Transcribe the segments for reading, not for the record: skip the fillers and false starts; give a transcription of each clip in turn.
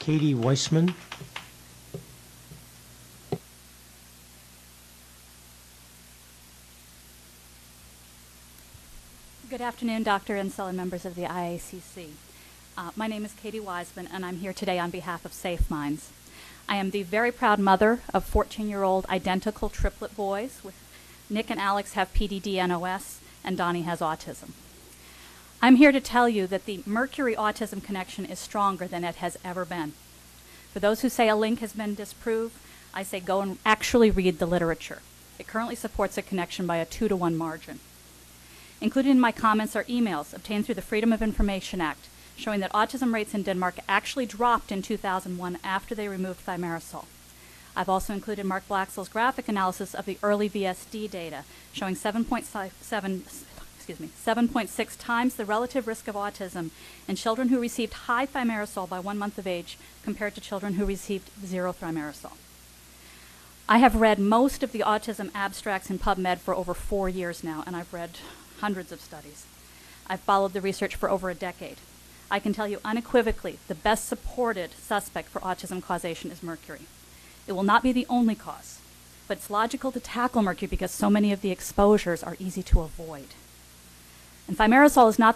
Katie Weisman. Good afternoon, Dr. Insel and members of the IACC. My name is Katie Weisman, and I'm here today on behalf of Safe Minds. I am the very proud mother of 14-year-old identical triplet boys. Nick and Alex have PDD-NOS, and Donnie has autism. I'm here to tell you that the Mercury-autism connection is stronger than it has ever been. For those who say a link has been disproved, I say go and actually read the literature. It currently supports a connection by a 2-to-1 margin. Included in my comments are emails obtained through the Freedom of Information Act showing that autism rates in Denmark actually dropped in 2001 after they removed thimerosal. I've also included Mark Blaxell's graphic analysis of the early VSD data showing 7.6 times the relative risk of autism in children who received high thimerosal by 1 month of age compared to children who received 0 thimerosal. I have read most of the autism abstracts in PubMed for over 4 years now, and I've read hundreds of studies. I've followed the research for over a decade. I can tell you unequivocally the best supported suspect for autism causation is mercury. It will not be the only cause, but it's logical to tackle mercury because so many of the exposures are easy to avoid. And thimerosal is not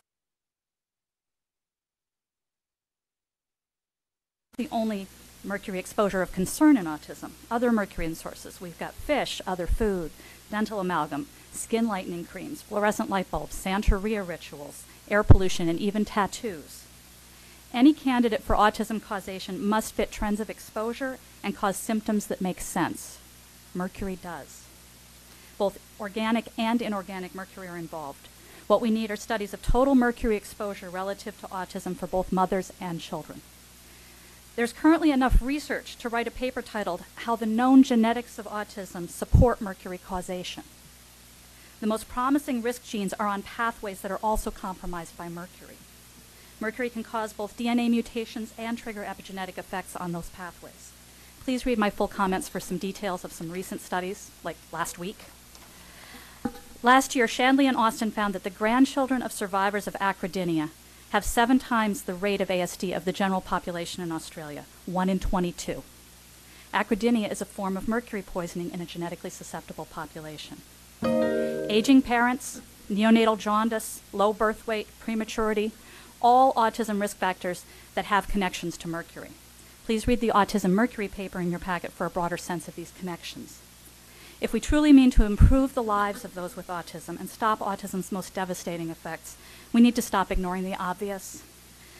the only mercury exposure of concern in autism. Other mercury sources, we've got fish, other food, dental amalgam, skin lightening creams, fluorescent light bulbs, Santeria rituals, air pollution, and even tattoos. Any candidate for autism causation must fit trends of exposure and cause symptoms that make sense. Mercury does. Both organic and inorganic mercury are involved. What we need are studies of total mercury exposure relative to autism for both mothers and children. There's currently enough research to write a paper titled How the Known Genetics of Autism Support Mercury Causation. The most promising risk genes are on pathways that are also compromised by mercury. Mercury can cause both DNA mutations and trigger epigenetic effects on those pathways. Please read my full comments for some details of some recent studies, like last week. Last year, Shanley and Austin found that the grandchildren of survivors of acrodynia have 7 times the rate of ASD of the general population in Australia, 1 in 22. Acrodynia is a form of mercury poisoning in a genetically susceptible population. Aging parents, neonatal jaundice, low birth weight, prematurity, all autism risk factors that have connections to mercury. Please read the Autism Mercury paper in your packet for a broader sense of these connections. If we truly mean to improve the lives of those with autism and stop autism's most devastating effects, we need to stop ignoring the obvious.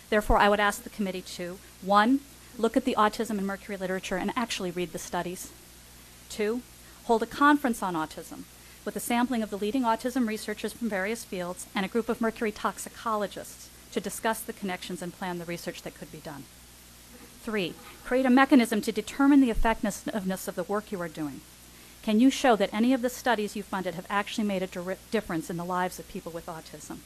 Therefore, I would ask the committee to, 1, look at the autism and mercury literature and actually read the studies. 2, hold a conference on autism with a sampling of the leading autism researchers from various fields and a group of mercury toxicologists to discuss the connections and plan the research that could be done. 3, create a mechanism to determine the effectiveness of the work you are doing. Can you show that any of the studies you funded have actually made a difference in the lives of people with autism?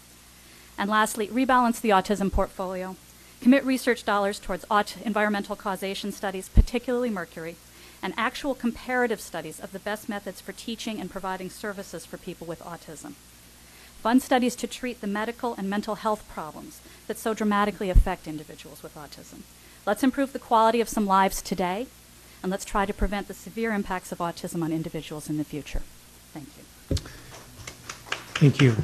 And lastly, rebalance the autism portfolio. Commit research dollars towards environmental causation studies, particularly mercury, and actual comparative studies of the best methods for teaching and providing services for people with autism. Fund studies to treat the medical and mental health problems that so dramatically affect individuals with autism. Let's improve the quality of some lives today, and let's try to prevent the severe impacts of autism on individuals in the future. Thank you. Thank you.